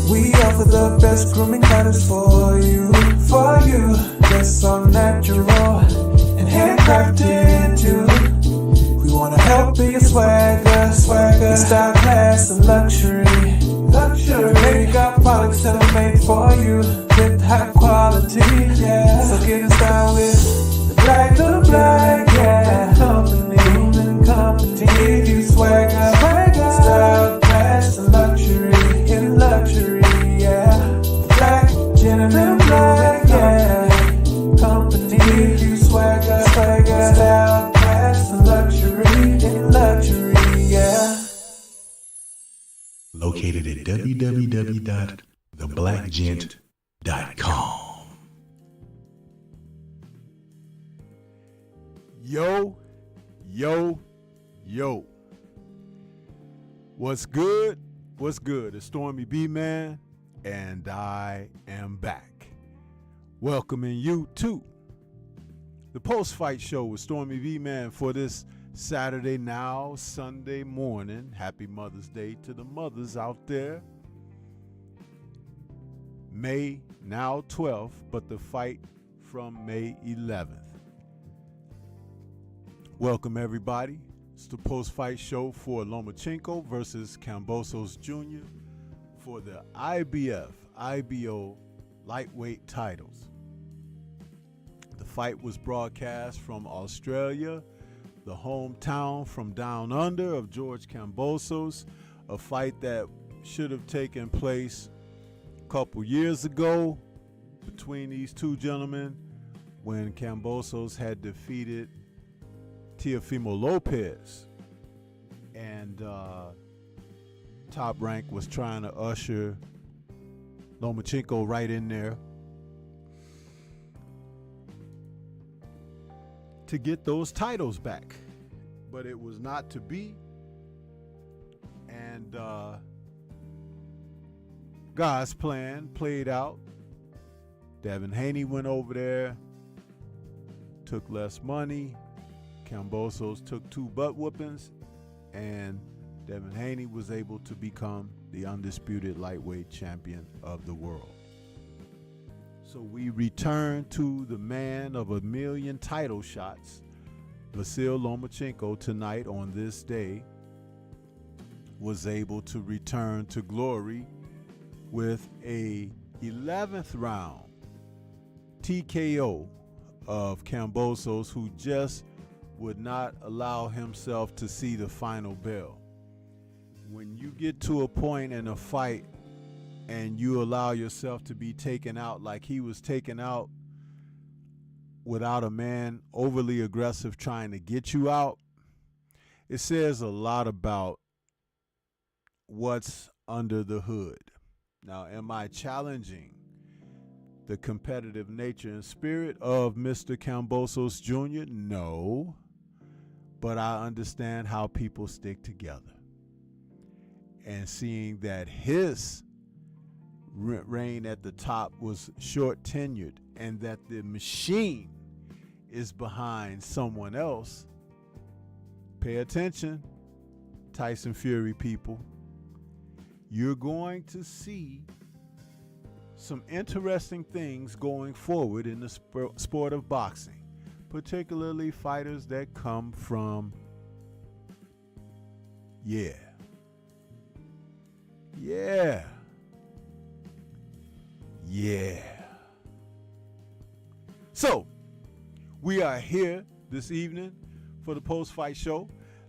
We offer the best grooming methods for you, just so natural and handcrafted too. We wanna help be your swagger, style, class, and luxury. Make our products that are made for you with high quality, yeah. So get in style with the black, yeah. Company, give you swagger, style, class, and luxury, yeah. Black, gentleman, black, yeah. Company, give you swagger, style, class, and luxury, yeah. Located at www.theblackgent.com. Yo. What's good? It's Stormy B-Man, and I am back. Welcoming you to the post-fight show with Stormy B-Man for this Saturday, now Sunday morning. Happy Mother's Day to the mothers out there. May now 12th, but the fight from May 11th. Welcome everybody. It's the post-fight show for Lomachenko versus Kambosos Jr. for the IBF, IBO lightweight titles. The fight was broadcast from Australia, the hometown from down under of George Kambosos, a fight that should have taken place a couple years ago between these two gentlemen when Kambosos had defeated Teofimo Lopez, and Top Rank was trying to usher Lomachenko right in there to get those titles back, but it was not to be. And God's plan played out. Devin Haney went over there, took less money. Kambosos took 2 butt whoopings, and Devin Haney was able to become the undisputed lightweight champion of the world. So we return to the man of 1,000,000 title shots, Vasyl Lomachenko, tonight on this day, was able to return to glory with a 11th round TKO of Kambosos, who just would not allow himself to see the final bell. When you get to a point in a fight and you allow yourself to be taken out like he was taken out without a man overly aggressive trying to get you out, it says a lot about what's under the hood. Now, am I challenging the competitive nature and spirit of Mr. Kambosos Jr.? No, but I understand how people stick together. And seeing that his reign at the top was short tenured and that the machine is behind someone else, pay attention, Tyson Fury people. You're going to see some interesting things going forward in the sport of boxing, particularly fighters that come from, yeah. So, we are here this evening for the post-fight show.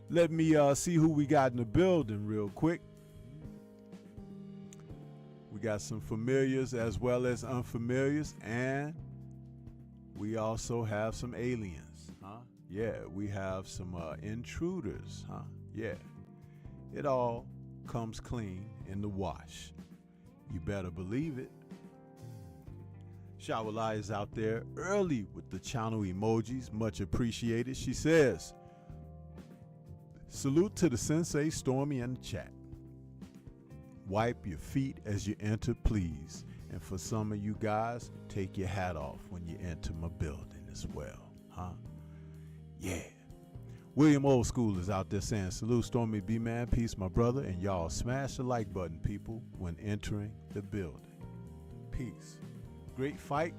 Let me see who we got in the building real quick. We got some familiars as well as unfamiliars, and we also have some aliens, huh? Yeah, we have some intruders, huh? Yeah. It all comes clean in the wash. You better believe it. Shawalai is out there early with the channel emojis, much appreciated. She says, salute to the sensei Stormy in the chat. Wipe your feet as you enter, please. And for some of you guys, take your hat off when you enter my building as well, huh? Yeah. William Old School is out there saying, salute Stormy B Man, peace my brother, and y'all smash the like button, people, when entering the building. Peace. Great fight.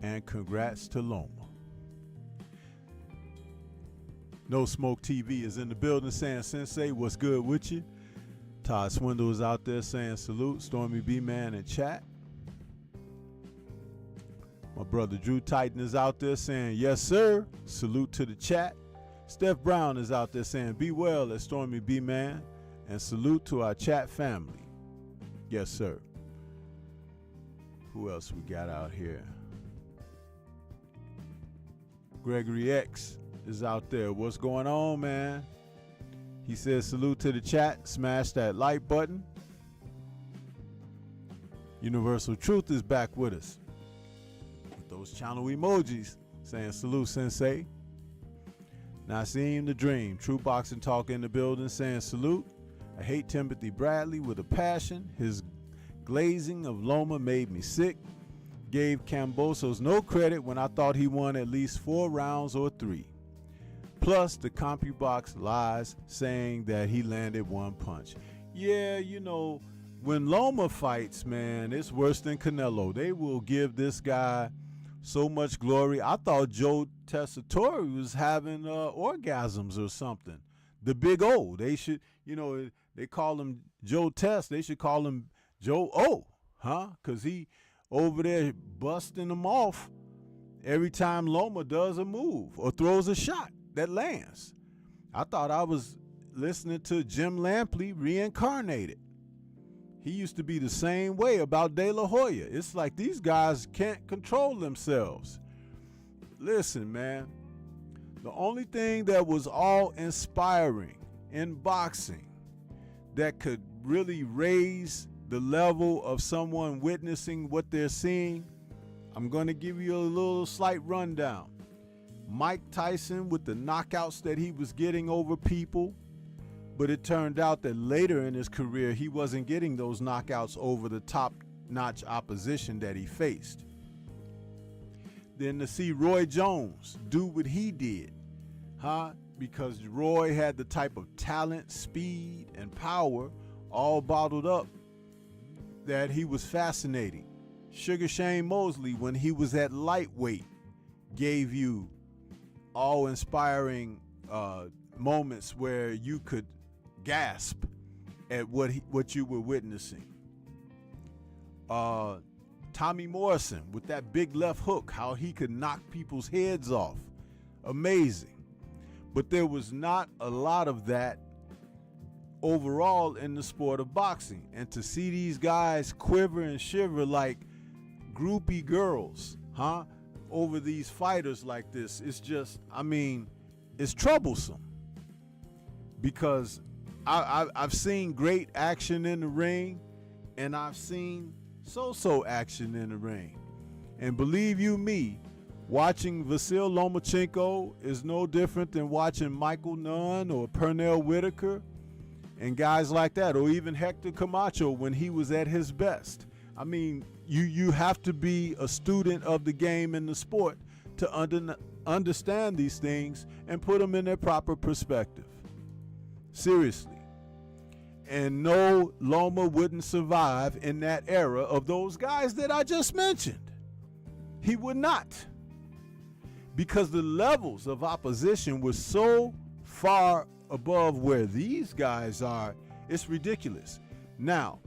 And congrats to Loma. No Smoke TV is in the building saying, Sensei, what's good with you? Todd Swindle is out there saying, salute Stormy B Man in chat. My brother Drew Titan is out there saying, yes, sir. Salute to the chat. Steph Brown is out there saying, be well at Stormy B Man. And salute to our chat family. Yes, sir. Who else we got out here? Gregory X is out there. What's going on, man? He says, salute to the chat. Smash that like button. Universal Truth is back with us. Those channel emojis saying salute sensei. Naseem the Dream, True Boxing Talk in the building saying salute. I hate Timothy Bradley with a passion. His glazing of Loma made me sick. Gave Kambosos no credit when I thought he won at least 4 rounds or 3. Plus the CompuBox lies saying that he landed 1 punch. Yeah, you know, when Loma fights, man, it's worse than Canelo. They will give this guy so much glory. I thought Joe Tessitore was having orgasms or something. The big O. They should, you know, they call him Joe Tess. They should call him Joe O, huh? Because he over there busting them off every time Loma does a move or throws a shot that lands. I thought I was listening to Jim Lampley reincarnated. He used to be the same way about De La Hoya. It's like these guys can't control themselves. Listen, man, the only thing that was all-inspiring in boxing that could really raise the level of someone witnessing what they're seeing, I'm going to give you a little slight rundown. Mike Tyson with the knockouts that he was getting over people, but it turned out that later in his career, he wasn't getting those knockouts over the top-notch opposition that he faced. Then to see Roy Jones do what he did, huh? because Roy had the type of talent, speed, and power all bottled up that he was fascinating. Sugar Shane Mosley, when he was at lightweight, gave you awe-inspiring moments where you could gasp at what you were witnessing. Tommy Morrison with that big left hook, how he could knock people's heads off. Amazing. But there was not a lot of that overall in the sport of boxing. And to see these guys quiver and shiver like groupie girls, over these fighters like this, it's just, I mean, it's troublesome. Because I've seen great action in the ring, and I've seen so-so action in the ring. And believe you me, watching Vasyl Lomachenko is no different than watching Michael Nunn or Pernell Whitaker and guys like that, or even Hector Camacho when he was at his best. I mean, you have to be a student of the game and the sport to understand these things and put them in their proper perspective. Seriously. And no, Loma wouldn't survive in that era of those guys that I just mentioned. He would not. Because the levels of opposition were so far above where these guys are, it's ridiculous. Now,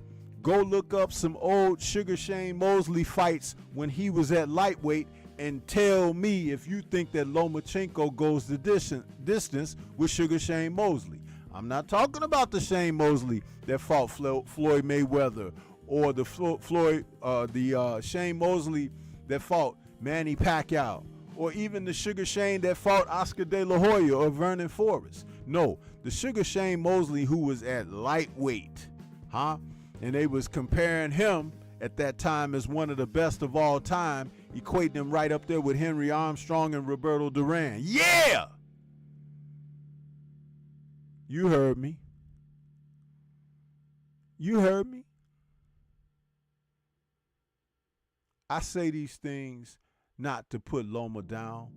go look up some old Sugar Shane Mosley fights when he was at lightweight and tell me if you think that Lomachenko goes the distance with Sugar Shane Mosley. I'm not talking about the Shane Mosley that fought Floyd Mayweather, or the Shane Mosley that fought Manny Pacquiao, or even the Sugar Shane that fought Oscar De La Hoya or Vernon Forrest. No, the Sugar Shane Mosley who was at lightweight, and they was comparing him at that time as one of the best of all time, equating him right up there with Henry Armstrong and Roberto Duran. Yeah! You heard me. You heard me. I say these things not to put Loma down.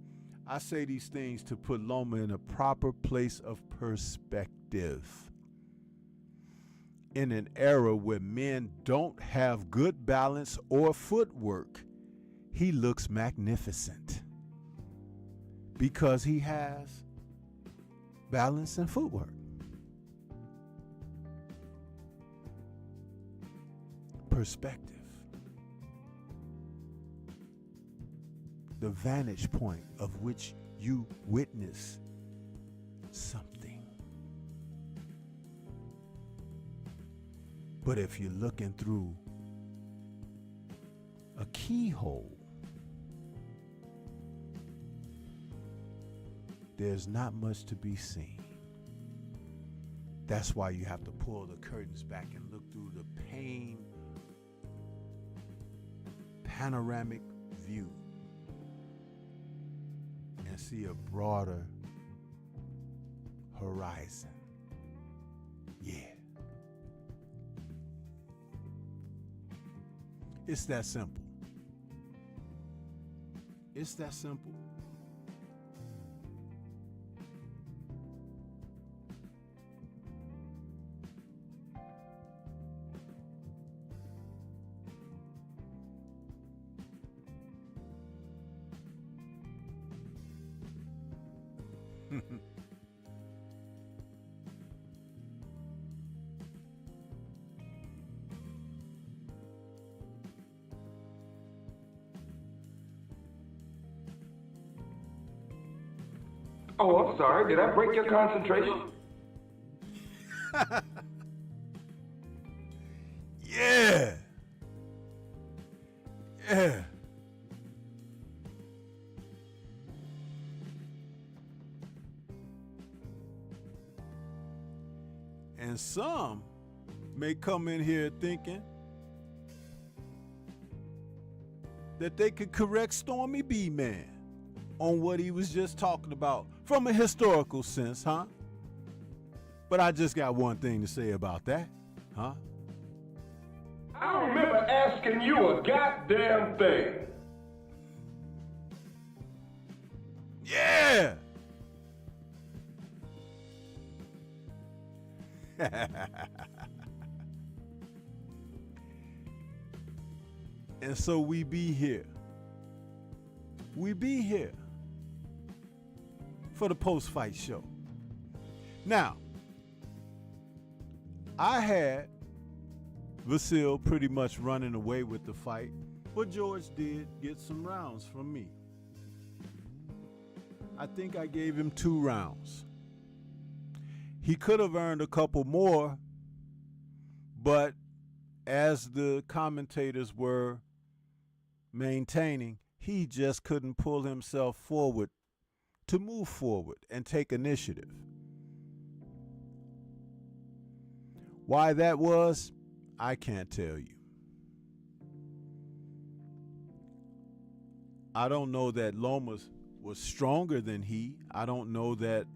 I say these things to put Loma in a proper place of perspective. In an era where men don't have good balance or footwork, he looks magnificent because he has balance and footwork. Perspective. The vantage point of which you witness something. But if you're looking through a keyhole, there's not much to be seen. That's why you have to pull the curtains back and look through the panoramic view and see a broader horizon. Yeah. It's that simple. It's that simple. Oh, I'm sorry. Did I break your concentration? Yeah. Yeah. And some may come in here thinking that they could correct Stormybman on what he was just talking about from a historical sense, But I just got one thing to say about that, I don't remember asking you a goddamn thing. Yeah. And so we be here. We be here for the post-fight show. Now, I had Vasil pretty much running away with the fight, but George did get some rounds from me. I think I gave him 2 rounds. He could have earned a couple more, but as the commentators were maintaining, he just couldn't pull himself forward to move forward and take initiative. Why that was, I can't tell you. I don't know that Loma was stronger than he. I don't know that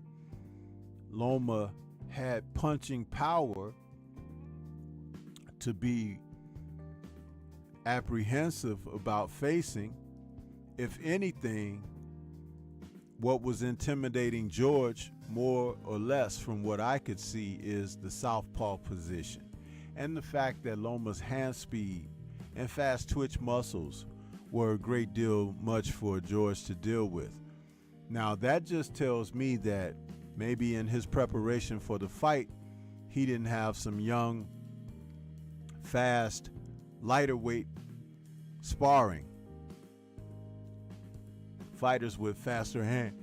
Loma had punching power to be apprehensive about facing. If anything, what was intimidating George more or less from what I could see is the southpaw position and the fact that Loma's hand speed and fast twitch muscles were a great deal much for George to deal with. Now that just tells me that maybe in his preparation for the fight, he didn't have some young, fast, lighter weight sparring fighters with faster hands.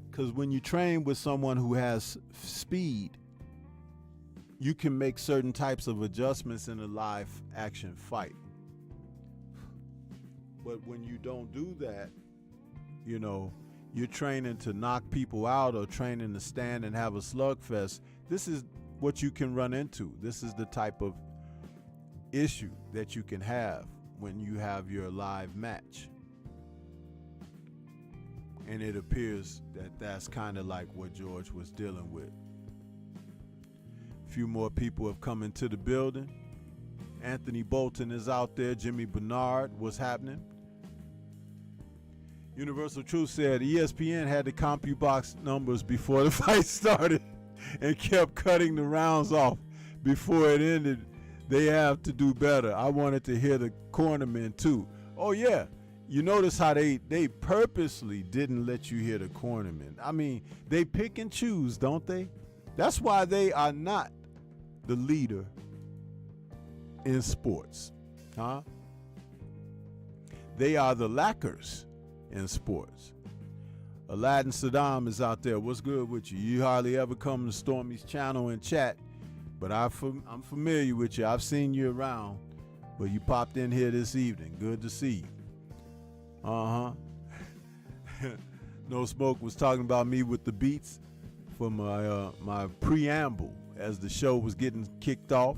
Because when you train with someone who has speed, you can make certain types of adjustments in a live action fight. But when you don't do that, you know, you're training to knock people out or training to stand and have a slugfest. This is what you can run into. This is the type of issue that you can have when you have your live match. And it appears that that's kind of like what George was dealing with. A few more people have come into the building. Anthony Bolton is out there. Jimmy Bernard, what's happening? Universal Truth said ESPN had the CompuBox numbers before the fight started and kept cutting the rounds off before it ended. They have to do better. I wanted to hear the cornermen too. Oh yeah, you notice how they purposely didn't let you hear the cornermen. I mean, they pick and choose, don't they? That's why they are not the leader in sports, huh? They are the lackers in sports. Aladdin Saddam is out there. What's good with you? You hardly ever come to Stormy's channel and chat, but I'm familiar with you. I've seen you around, but you popped in here this evening. Good to see you. No Smoke was talking about me with the beats for my preamble as the show was getting kicked off.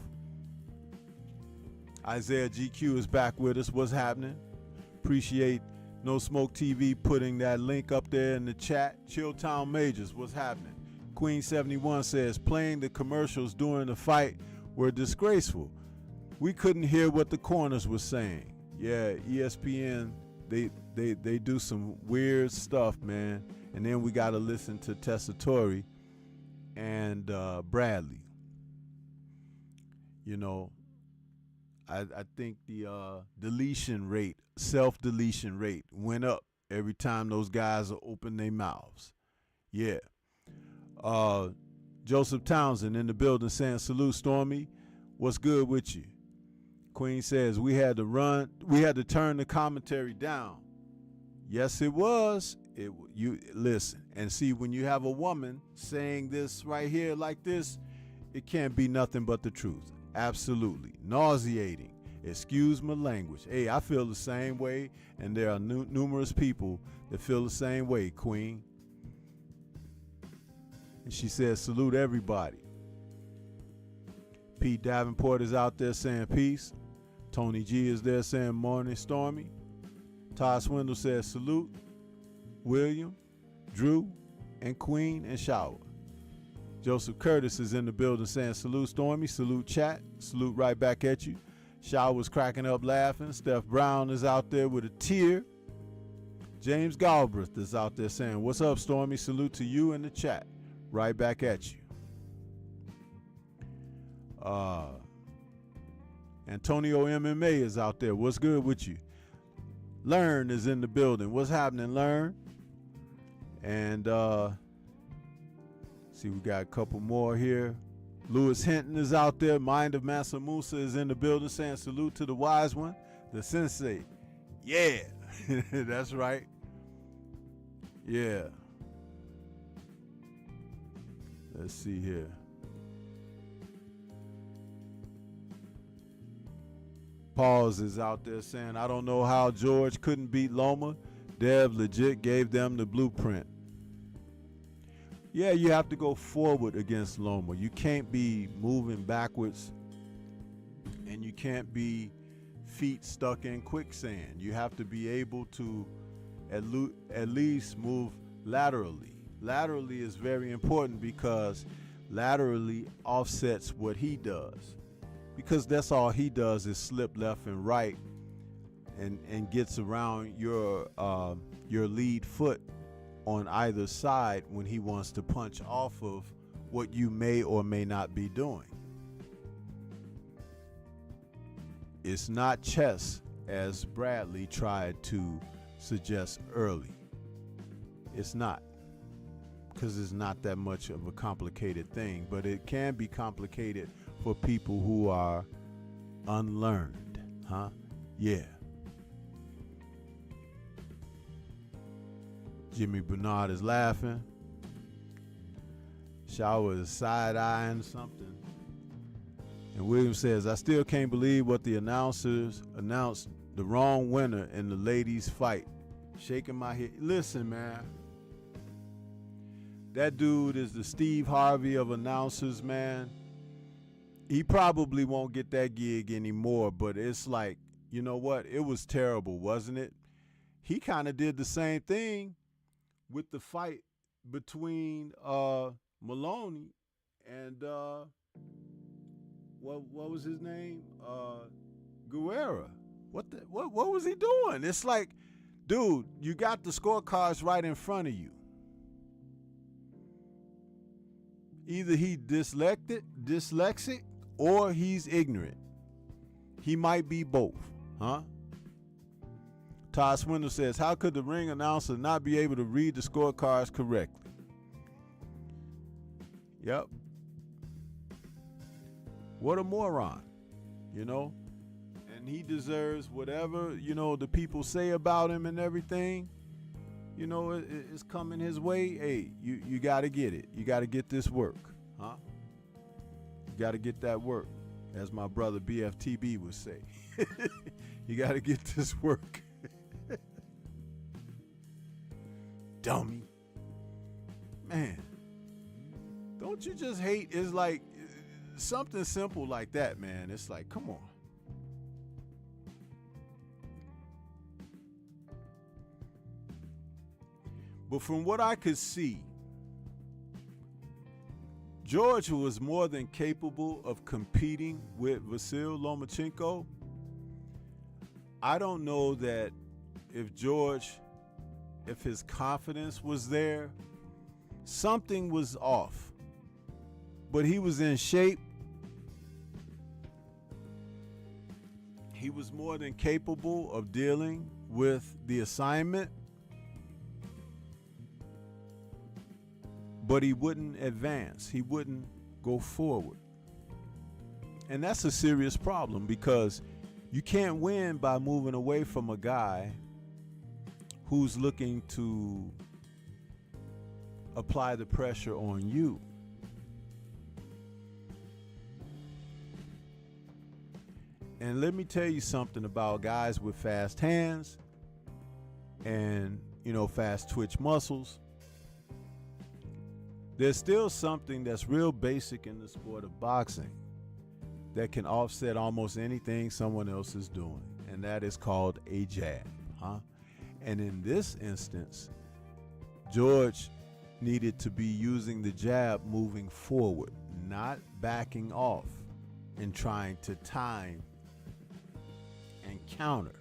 Isaiah GQ is back with us. What's happening? Appreciate No Smoke TV putting that link up there in the chat. Chilltown Majors, what's happening? Queen 71 says playing the commercials during the fight were disgraceful. We couldn't hear what the corners were saying. Yeah, ESPN, they do some weird stuff, man. And then we got to listen to Tessitore and Bradley. You know, I think the deletion rate, self-deletion rate went up every time those guys open their mouths. Yeah. Joseph Townsend in the building saying, salute Stormy. What's good with you? Queen says we had to turn the commentary down. Yes, it was. You listen and see, when you have a woman saying this right here like this, it can't be nothing but the truth. Absolutely nauseating. Excuse my language. Hey, I feel the same way, and there are numerous people that feel the same way, Queen. And she says, salute everybody. Pete Davenport is out there saying peace. Tony G is there saying morning, Stormy. Todd Swindle says salute. William, Drew, and Queen, and Shower. Joseph Curtis is in the building saying salute Stormy, salute chat, salute right back at you. Shaw was cracking up laughing. Steph Brown is out there with a tear. James Galbraith is out there saying, what's up, Stormy? Salute to you in the chat. right back at you. Antonio MMA is out there. What's good with you? Learn is in the building. What's happening, Learn? And see, we got a couple more here. Lewis Hinton is out there. Mind of Massa Musa is in the building saying salute to the wise one, the sensei. Yeah, that's right. Yeah. Let's see here. Pause is out there saying, I don't know how George couldn't beat Loma. Dev legit gave them the blueprint. Yeah, you have to go forward against Loma. You can't be moving backwards, and you can't be feet stuck in quicksand. You have to be able to at least move laterally. Laterally is very important because laterally offsets what he does. Because that's all he does is slip left and right and gets around your lead foot on either side when he wants to punch off of what you may or may not be doing. It's not chess, as Bradley tried to suggest early. It's not, because it's not that much of a complicated thing, but it can be complicated for people who are unlearned, huh? Yeah. Jimmy Bernard is laughing. Shower is side-eyeing something. And William says, I still can't believe what the announcers announced the wrong winner in the ladies' fight. Shaking my head. Listen, man. That dude is the Steve Harvey of announcers, man. He probably won't get that gig anymore, but it's like, you know what? It was terrible, wasn't it? He kind of did the same thing with the fight between Maloney and what was his name? Guerrera. What was he doing? It's like, dude, you got the scorecards right in front of you. Either he dyslexic, or he's ignorant. He might be both, huh? Todd Swindle says, how could the ring announcer not be able to read the scorecards correctly? Yep. What a moron, you know? And he deserves whatever, you know, the people say about him and everything. You know, it's coming his way. Hey, you got to get it. You got to get this work, huh? You got to get that work, as my brother BFTB would say. You got to get this work. Dummy. Man, don't you just hate? It's like something simple like that, man. It's like, come on. But from what I could see, George was more than capable of competing with Vasyl Lomachenko. I don't know that if his confidence was there, something was off. But he was in shape. He was more than capable of dealing with the assignment. But he wouldn't advance. He wouldn't go forward. And that's a serious problem, because you can't win by moving away from a guy who's looking to apply the pressure on you. And let me tell you something about guys with fast hands and, you know, fast twitch muscles. There's still something that's real basic in the sport of boxing that can offset almost anything someone else is doing, and that is called a jab, huh? And in this instance, George needed to be using the jab moving forward, not backing off and trying to time and counter,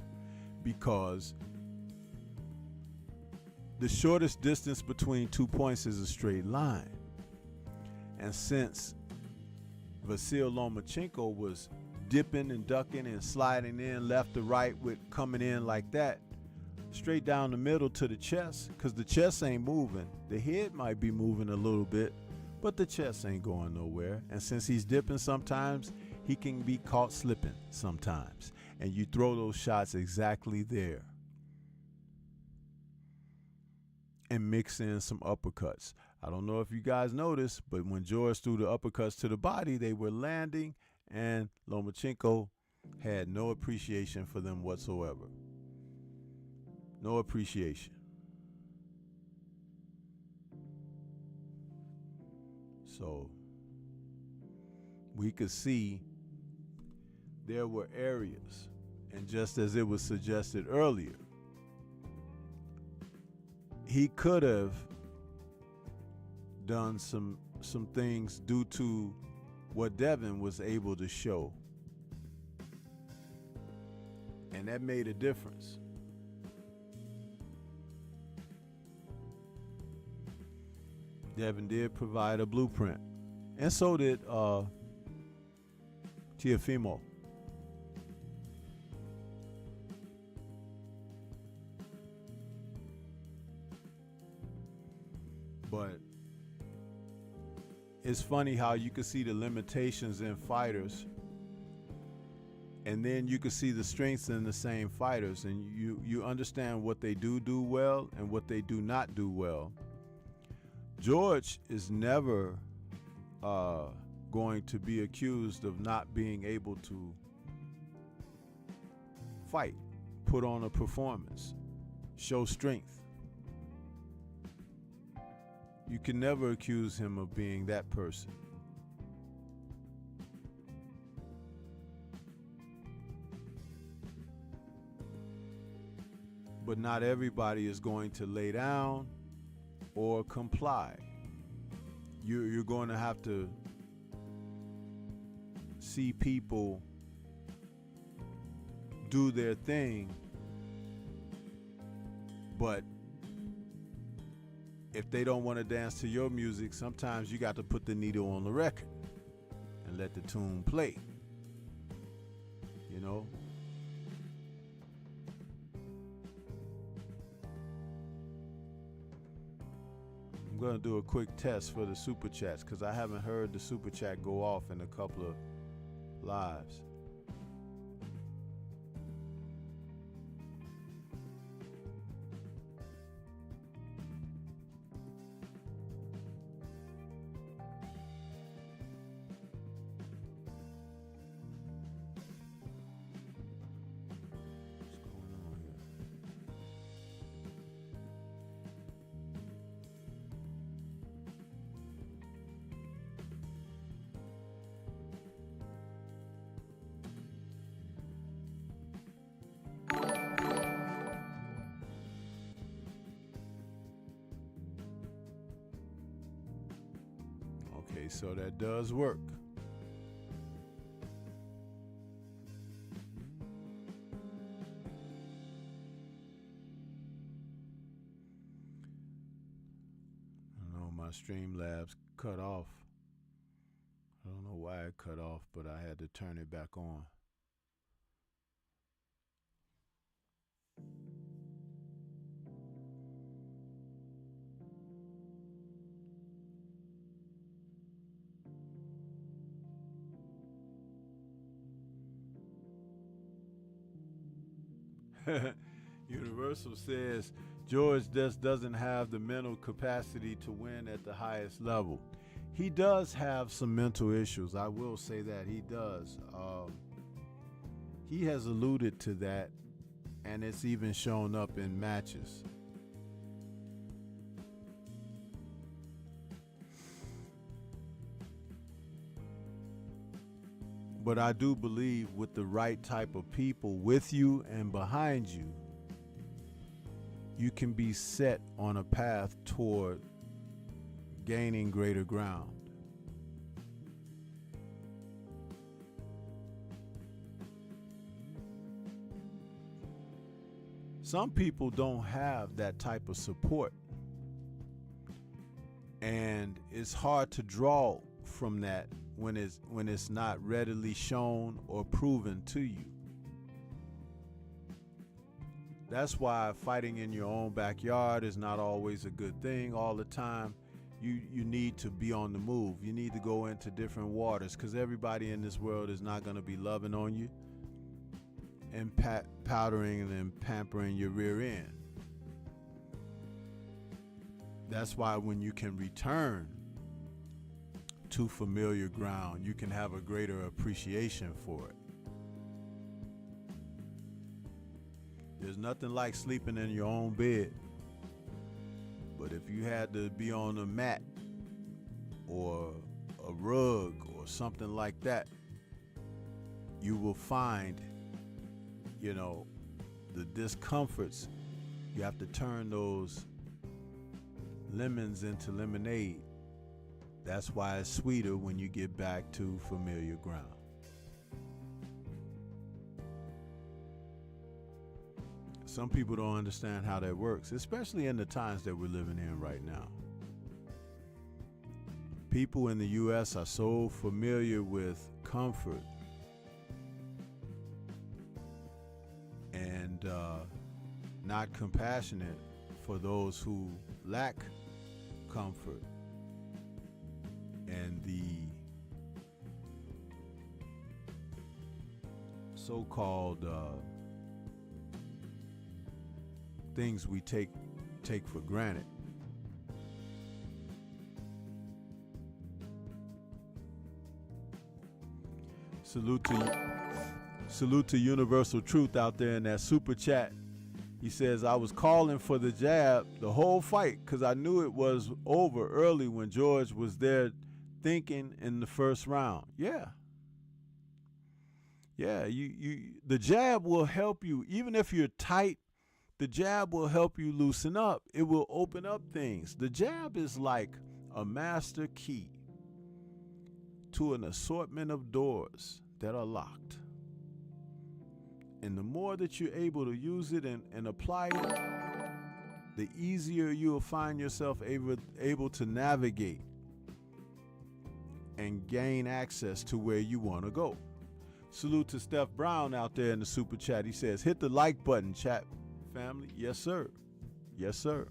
because the shortest distance between 2 points is a straight line. And since Vasyl Lomachenko was dipping and ducking and sliding in left to right with coming in like that, straight down the middle to the chest, because the chest ain't moving. The head might be moving a little bit, but the chest ain't going nowhere. And since he's dipping sometimes, he can be caught slipping sometimes. And you throw those shots exactly there. And mix in some uppercuts. I don't know if you guys noticed, but when George threw the uppercuts to the body, they were landing, and Lomachenko had no appreciation for them whatsoever. No appreciation. So we could see there were areas, and just as it was suggested earlier, he could have done some things due to what Devin was able to show. And that made a difference. Devin did provide a blueprint. And so did Teofimo. But it's funny how you can see the limitations in fighters, and then you can see the strengths in the same fighters, and you understand what they do well and what they do not do well. George is never going to be accused of not being able to fight, put on a performance, show strength. You can never accuse him of being that person. But not everybody is going to lay down or comply. You're going to have to see people do their thing, but if they don't want to dance to your music, sometimes you got to put the needle on the record and let the tune play. You know? I'm going to do a quick test for the super chats because I haven't heard the super chat go off in a couple of lives. Okay, so that does work. I know my Streamlabs cut off. I don't know why it cut off, but I had to turn it back on. Universal says George just doesn't have the mental capacity to win at the highest level. He does have some mental issues. I will say that he does. He has alluded to that, and it's even shown up in matches. But I do believe with the right type of people with you and behind you, you can be set on a path toward gaining greater ground. Some people don't have that type of support, and it's hard to draw from that when it's not readily shown or proven to you. That's why fighting in your own backyard is not always a good thing all the time. You need to be on the move. You need to go into different waters, because everybody in this world is not going to be loving on you and powdering and pampering your rear end. That's why when you can return to familiar ground, you can have a greater appreciation for it. There's nothing like sleeping in your own bed. But if you had to be on a mat or a rug or something like that, you will find, the discomforts. You have to turn those lemons into lemonade. That's why it's sweeter when you get back to familiar ground. Some people don't understand how that works, especially in the times that we're living in right now. People in the U.S. are so familiar with comfort and not compassionate for those who lack comfort and the so-called things we take for granted. Salute to Universal Truth out there in that super chat. He says, I was calling for the jab the whole fight because I knew it was over early when George was there thinking in the first round. Yeah, the jab will help you. Even if you're tight, the jab will help you loosen up. It will open up things. The jab is like a master key to an assortment of doors that are locked. And the more that you're able to use it and apply it, the easier you'll find yourself able to navigate and gain access to where you want to go. Salute to Steph Brown out there in the super chat. He says, hit the like button, chat family. Yes, sir. Yes, sir.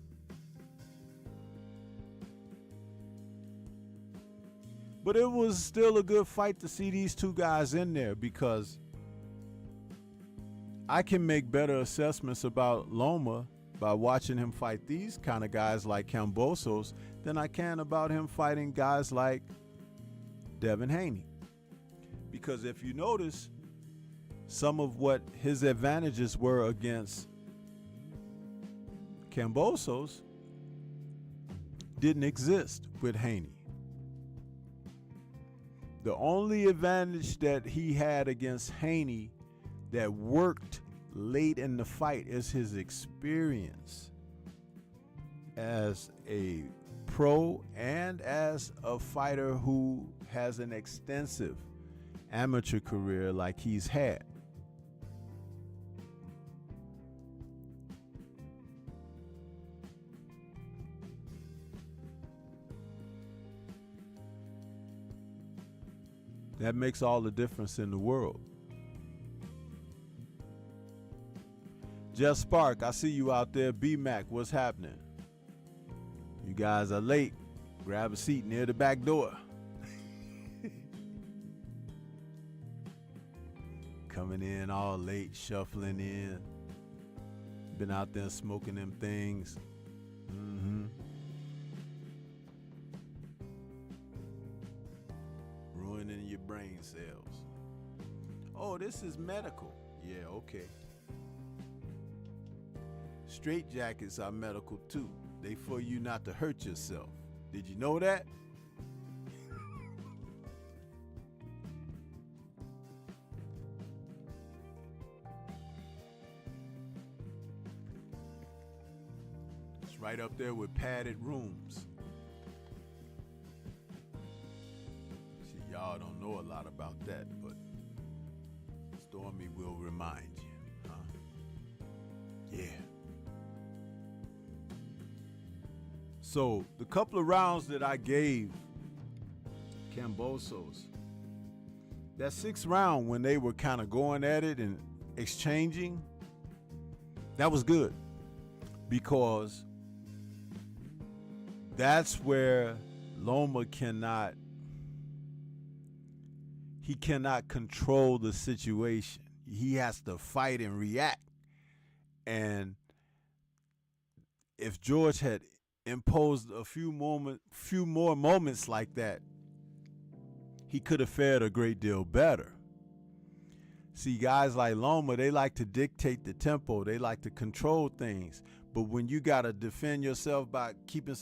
But it was still a good fight to see these two guys in there, because I can make better assessments about Loma by watching him fight these kind of guys like Kambosos than I can about him fighting guys like Devin Haney. Because if you notice, some of what his advantages were against Kambosos didn't exist with Haney. The only advantage that he had against Haney that worked late in the fight is his experience as a pro and as a fighter who has an extensive amateur career like he's had. That makes all the difference in the world. Just Spark, I see you out there. B-Mac, what's happening? You guys are late. Grab a seat near the back door. Coming in all late, shuffling in. Been out there smoking them things. Ruining your brain cells. Oh, this is medical. Yeah, okay. Straight jackets are medical too. They for you not to hurt yourself. Did you know that? It's right up there with padded rooms. See, y'all don't know a lot about that, but Stormy will remind you, huh? Yeah. So the couple of rounds that I gave Kambosos. That 6th round, when they were kind of going at it and exchanging, that was good, because that's where Loma cannot control the situation. He has to fight and react. And if George had imposed a few more moments like that, he could have fared a great deal better. See, guys like Loma, they like to dictate the tempo. They like to control things. But when you got to defend yourself by keeping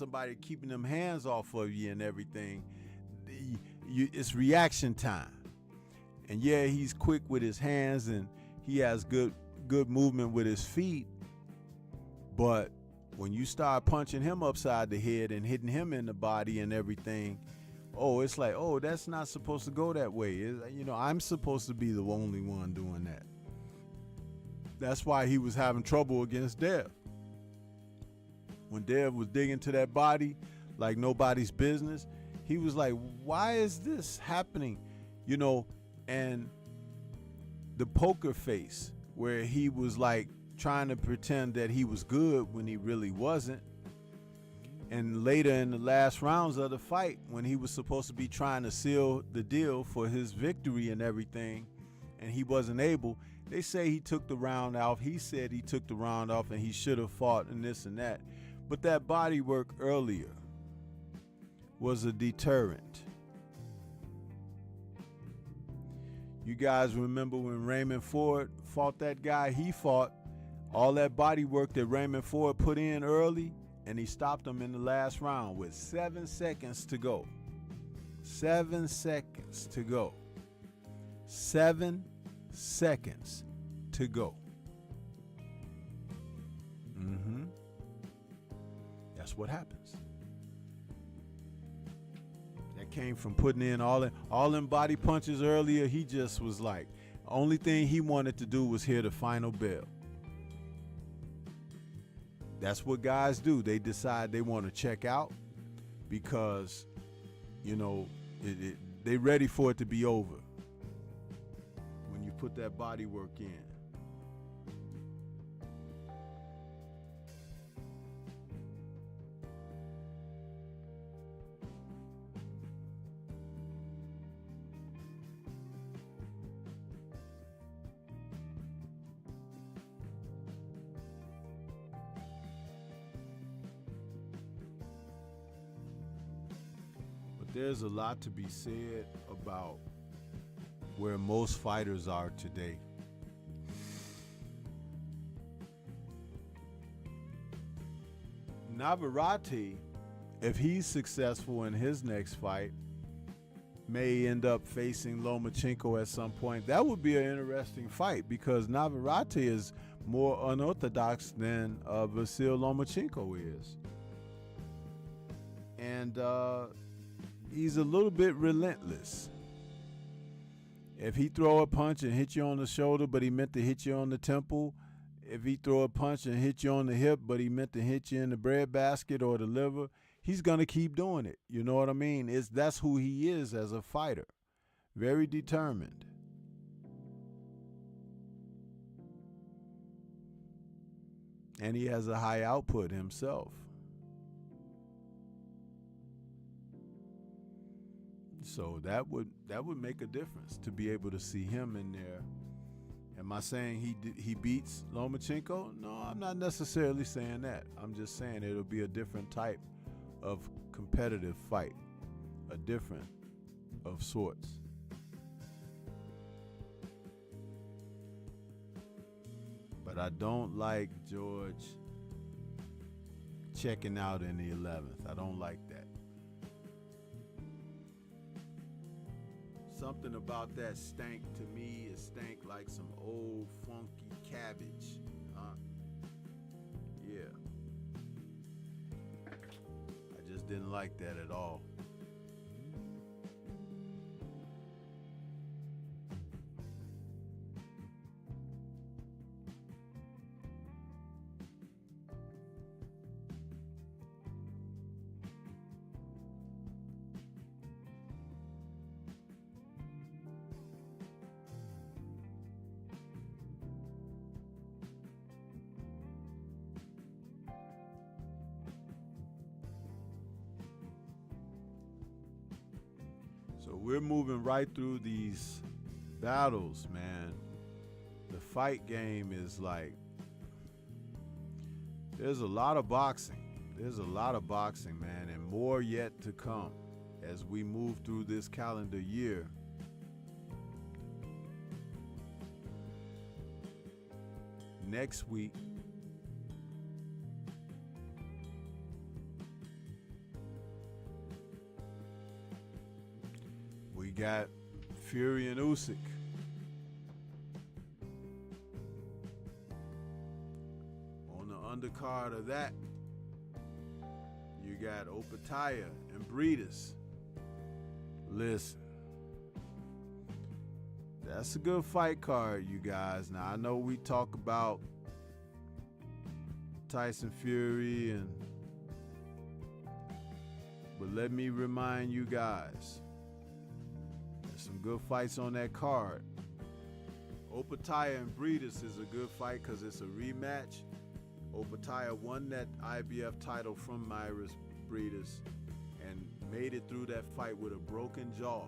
them hands off of you and everything, it's reaction time. And yeah, he's quick with his hands and he has good movement with his feet. But when you start punching him upside the head and hitting him in the body and everything, it's like, that's not supposed to go that way. I'm supposed to be the only one doing that. That's why he was having trouble against Dev. When Dev was digging to that body like nobody's business, he was like, why is this happening? And the poker face, where he was like trying to pretend that he was good when he really wasn't. And later in the last rounds of the fight, when he was supposed to be trying to seal the deal for his victory and everything, and he wasn't able, they say he took the round off. He said he took the round off and he should have fought and this and that. But that body work earlier was a deterrent. You guys remember when Raymond Ford fought that guy? He fought all that body work that Raymond Ford put in early, and he stopped him in the last round with 7 seconds to go. 7 seconds to go. 7 seconds to go. That's what happens. That came from putting in all them body punches earlier. He just was like, the only thing he wanted to do was hear the final bell. That's what guys do. They decide they want to check out because, they ready for it to be over when you put that body work in. There's a lot to be said about where most fighters are today. Navarrete, if he's successful in his next fight, may end up facing Lomachenko at some point. That would be an interesting fight because Navarrete is more unorthodox than Vasyl Lomachenko is. And he's a little bit relentless. If he throw a punch and hit you on the shoulder, but he meant to hit you on the temple, if he throw a punch and hit you on the hip, but he meant to hit you in the breadbasket or the liver, he's going to keep doing it. You know what I mean? That's who he is as a fighter. Very determined. And he has a high output himself. So that would make a difference to be able to see him in there. Am I saying he beats Lomachenko? No, I'm not necessarily saying that. I'm just saying it'll be a different type of competitive fight, a different of sorts. But I don't like George checking out in the 11th. I don't like that. Something about that stank to me, it stank like some old funky cabbage. Yeah. I just didn't like that at all. So we're moving right through these battles, man. The fight game is like, there's a lot of boxing. There's a lot of boxing, man, and more yet to come as we move through this calendar year. Next week, we got Fury and Usyk. On the undercard of that, you got Opetaya and Breedis. Listen, that's a good fight card, you guys. Now, I know we talk about Tyson Fury, but let me remind you guys, there's some good fights on that card. Opetaya and Breedis is a good fight because it's a rematch. Opetaya won that IBF title from Myris Breedis and made it through that fight with a broken jaw.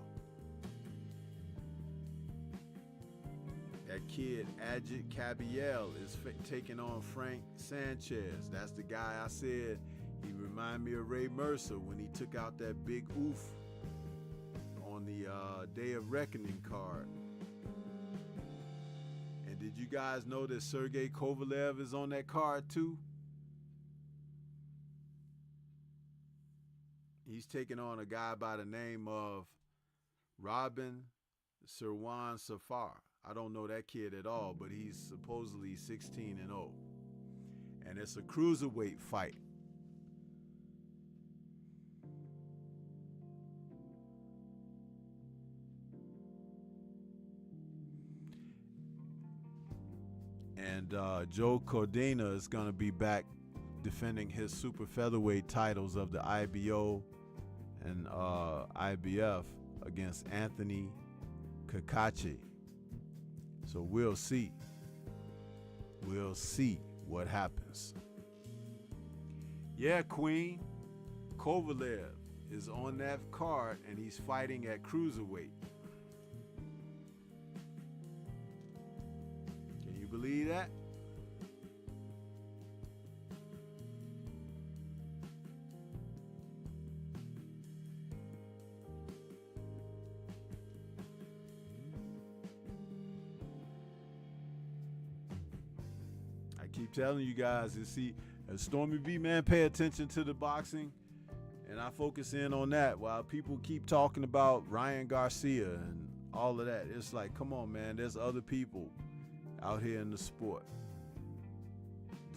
That kid, Ajit Cabiel, is taking on Frank Sanchez. That's the guy I said, he reminded me of Ray Mercer when he took out that big oof on the Day of Reckoning card. And did you guys know that Sergey Kovalev is on that card too? He's taking on a guy by the name of Robin Sirwan Safar. I don't know that kid at all, but he's supposedly 16-0. And it's a cruiserweight fight. And Joe Cordina is going to be back defending his super featherweight titles of the IBO and IBF against Anthony Kakachi. So we'll see. We'll see what happens. Yeah, Queen, Kovalev is on that card and he's fighting at cruiserweight. Can you believe that? Keep telling you guys, and see, as Stormy B, man, pay attention to the boxing, and I focus in on that while people keep talking about Ryan Garcia and all of that. It's like, come on, man, there's other people out here in the sport.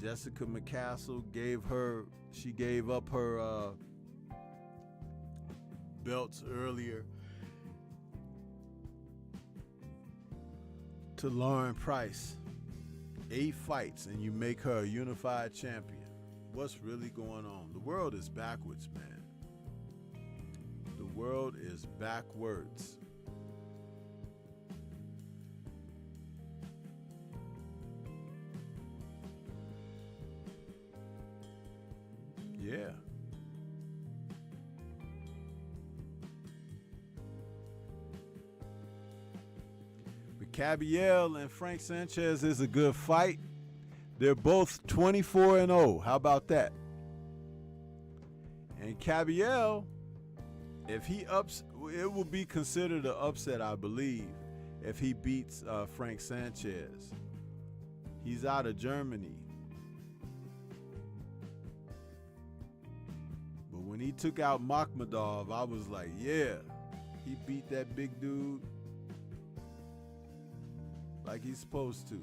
Jessica McCastle gave up her belts earlier to Lauren Price. 8 fights and you make her a unified champion. What's really going on? The world is backwards, man. The world is backwards. Yeah. Cabiel and Frank Sanchez is a good fight. They're both 24-0. How about that? And Cabiel, if he it will be considered an upset, I believe, if he beats Frank Sanchez. He's out of Germany. But when he took out Makhmudov, I was like, yeah, he beat that big dude like he's supposed to.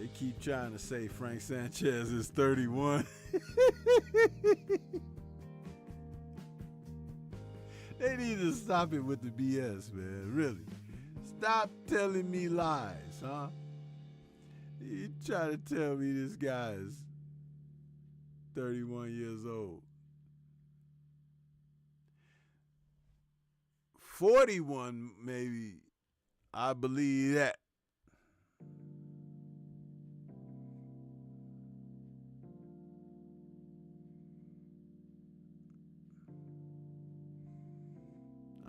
They keep trying to say Frank Sanchez is 31. They need to stop it with the BS, man. Really. Stop telling me lies, huh? You try to tell me this guy is 31 years old. 41, maybe. I believe that.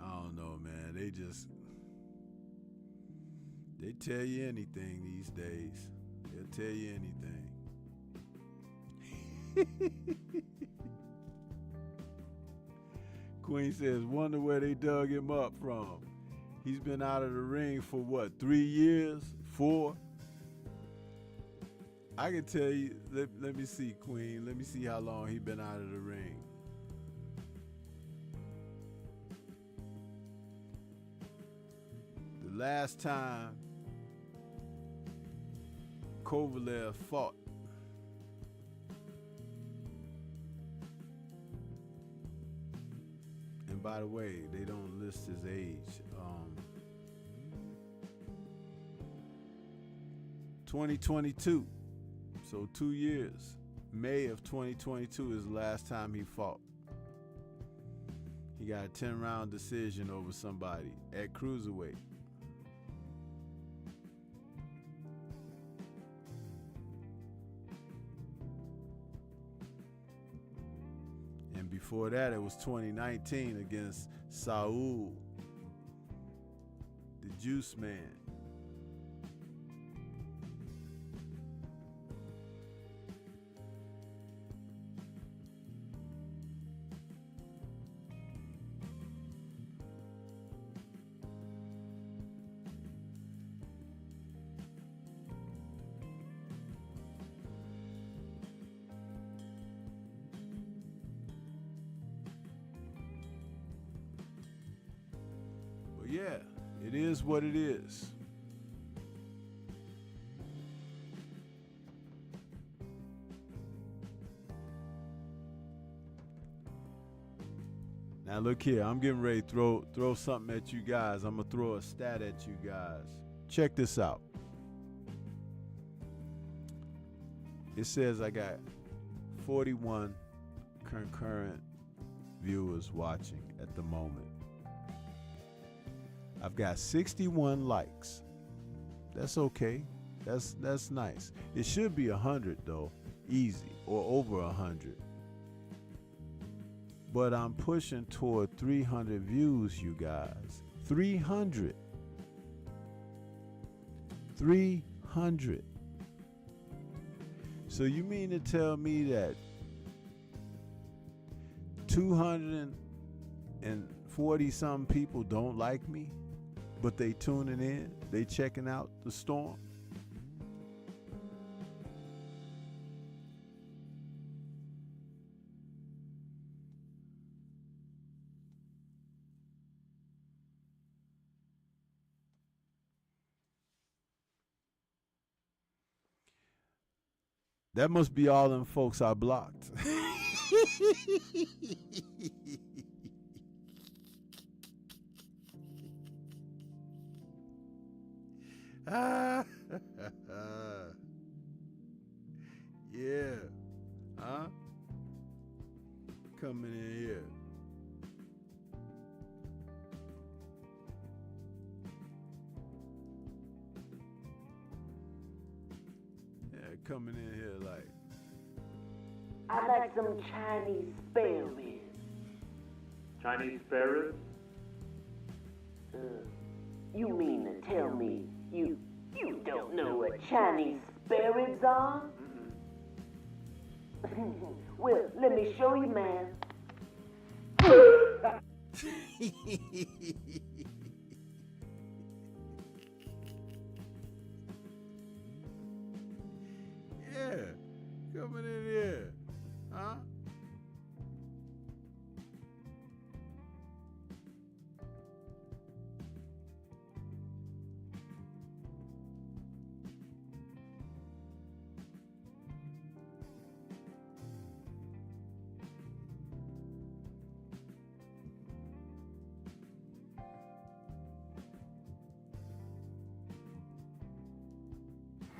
I don't know, man. They tell you anything these days. They'll tell you anything. Queen says, wonder where they dug him up from. He's been out of the ring for what, 3 years? 4? I can tell you, let me see, Queen. Let me see how long he been out of the ring. The last time Kovalev fought, and by the way, they don't list his age. 2022, so 2 years. May of 2022 is the last time he fought. He got a 10-round decision over somebody at cruiserweight. And before that, it was 2019 against Saul, the Juice Man. Yeah, it is what it is. Now look here, I'm getting ready to throw something at you guys. I'm gonna throw a stat at you guys. Check this out. It says I got 41 concurrent viewers watching at the moment. I've got 61 likes. That's okay. That's nice. It should be 100 though, easy, or over 100. But I'm pushing toward 300 views, you guys. 300. 300. So you mean to tell me that 240 some people don't like me? But they tuning in, they checking out the storm. That must be all them folks I blocked. Yeah. Huh? Coming in here. Yeah, coming in here like, I like some Chinese spare ribs. Chinese spare ribs? You mean to tell me you don't know what Chinese spare ribs are? Well, let me show you, man. yeah, coming in here, huh?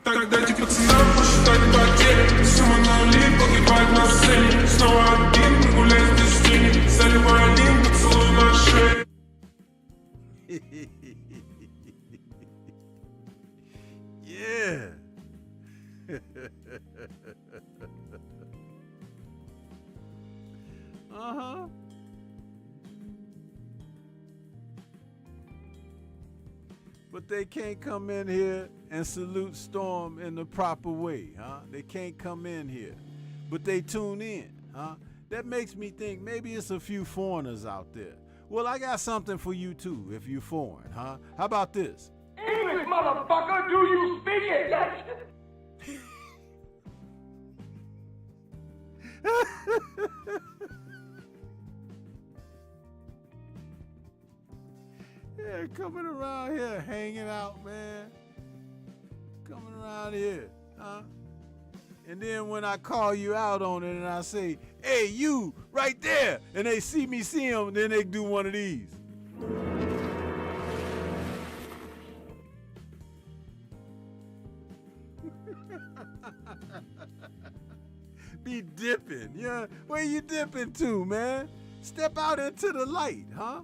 Тогда типа цена посчитать потери. Сумма нули погибать на сцене. Снова один, гулять без тени. Заливая линк, поцелуй на шее. But they can't come in here and salute Storm in the proper way, huh? They can't come in here, but they tune in, huh? That makes me think maybe it's a few foreigners out there. Well, I got something for you too, if you foreign, huh? How about this? English, motherfucker, do you speak it? Yeah, coming around here, hanging out, man. Coming around here, huh? And then when I call you out on it and I say, hey, you, right there, and they see me see them, then they do one of these. Be dipping, yeah. Where you dipping to, man? Step out into the light, huh?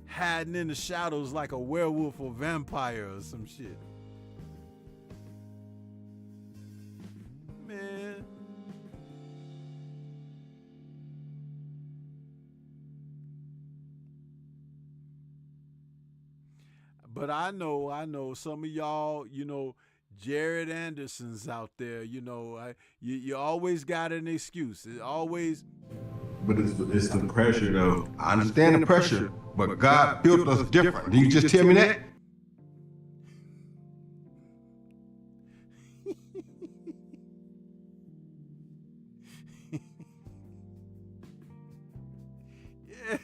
Hiding in the shadows like a werewolf or vampire or some shit. Man. But I know some of y'all, you know, Jared Anderson's out there, you know, you always got an excuse. It always. But it's the pressure, though. I understand the pressure, but God built us different. Did you just tell me that?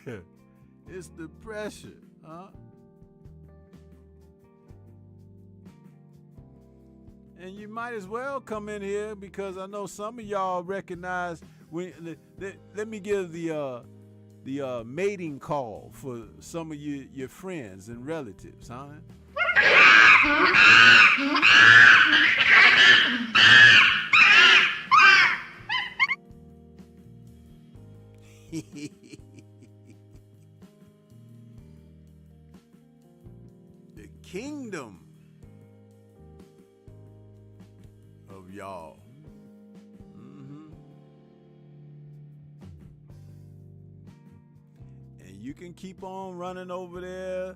Yeah, it's the pressure, huh? And you might as well come in here because I know some of y'all recognize. Let me give the mating call for some of your friends and relatives, huh? The kingdom of y'all. And you can keep on running over there,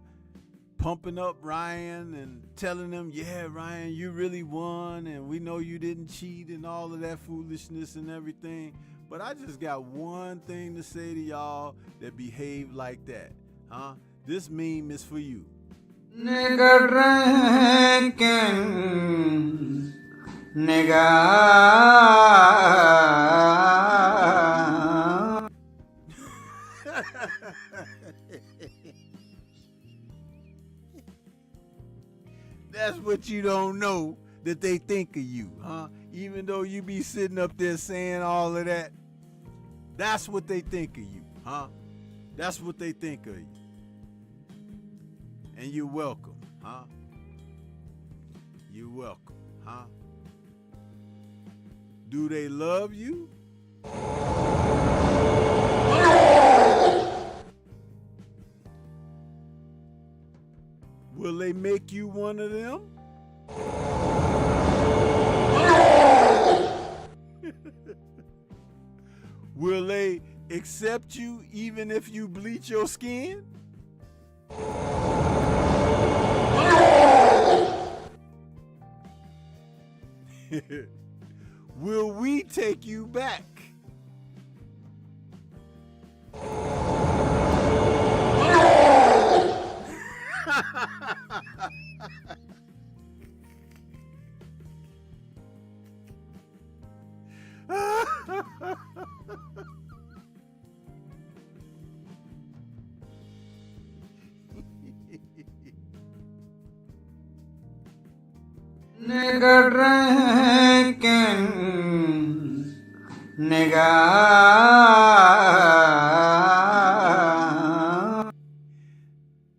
pumping up Ryan and telling them, yeah, Ryan, you really won, and we know you didn't cheat and all of that foolishness and everything. But I just got one thing to say to y'all that behave like that, huh? This meme is for you. Nigga drinking, nigga. That's what you don't know that they think of you, huh? Even though you be sitting up there saying all of that, that's what they think of you, huh? That's what they think of you. And you're welcome, huh? You're welcome, huh? Do they love you? Will they make you one of them? Will they accept you even if you bleach your skin? Will we take you back? Nigga drinking, nigga.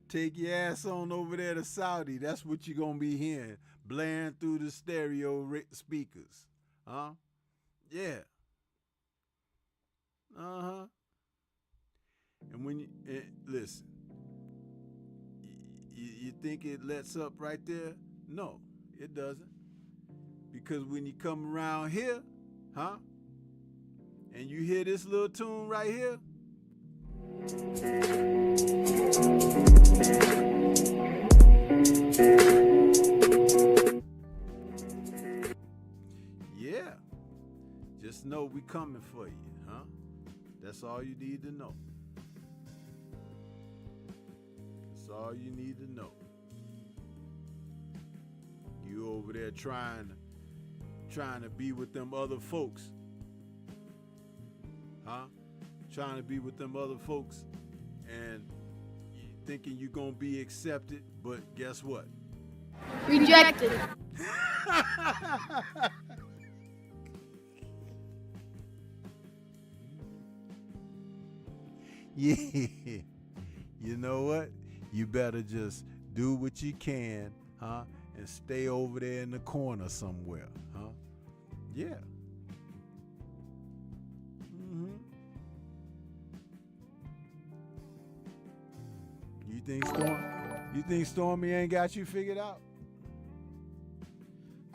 Take your ass on over there to Saudi. That's what you're going to be hearing, blaring through the stereo speakers. Huh? Yeah. Uh-huh. And when you, listen, you think it lets up right there? No, it doesn't. Because when you come around here, huh? And you hear this little tune right here. know we coming for you, huh? That's all you need to know. That's all you need to know. You over there trying to be with them other folks. Huh? Trying to be with them other folks and thinking you're gonna be accepted, but guess what? Rejected. Yeah. You know what? You better just do what you can, huh? And stay over there in the corner somewhere, huh? Yeah. You think Stormy ain't got you figured out?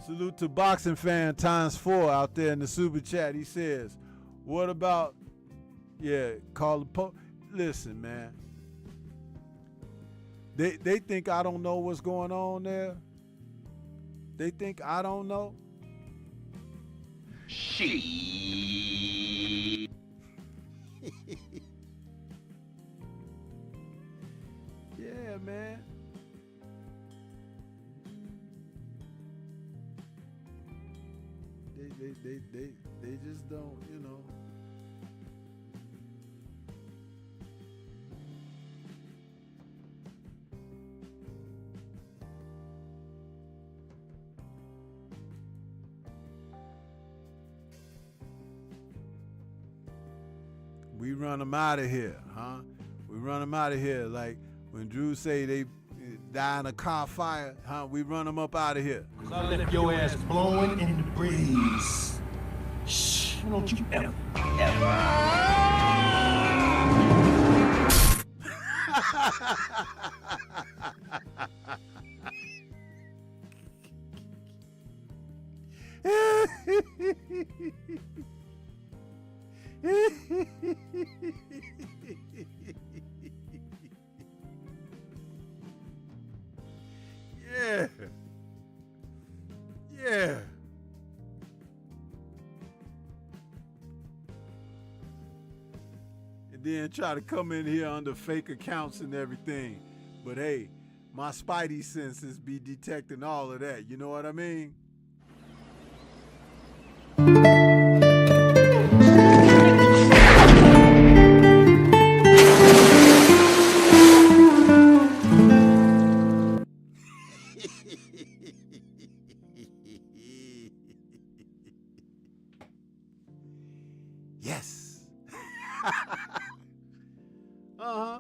Salute to Boxing Fan ×4 out there in the super chat. He says, what about, call the listen, man. They think I don't know what's going on there. They think I don't know. She. Yeah, man. They just don't, you know. We run them out of here, huh? We run them out of here like when Drew say they die in a car fire, huh? We run them up out of here. Cause I left your ass blowing in the breeze. Shh, don't you ever. Yeah. Yeah. And then try to come in here under fake accounts and everything. But hey, my spidey senses be detecting all of that. You know what I mean? Yes. Uh-huh.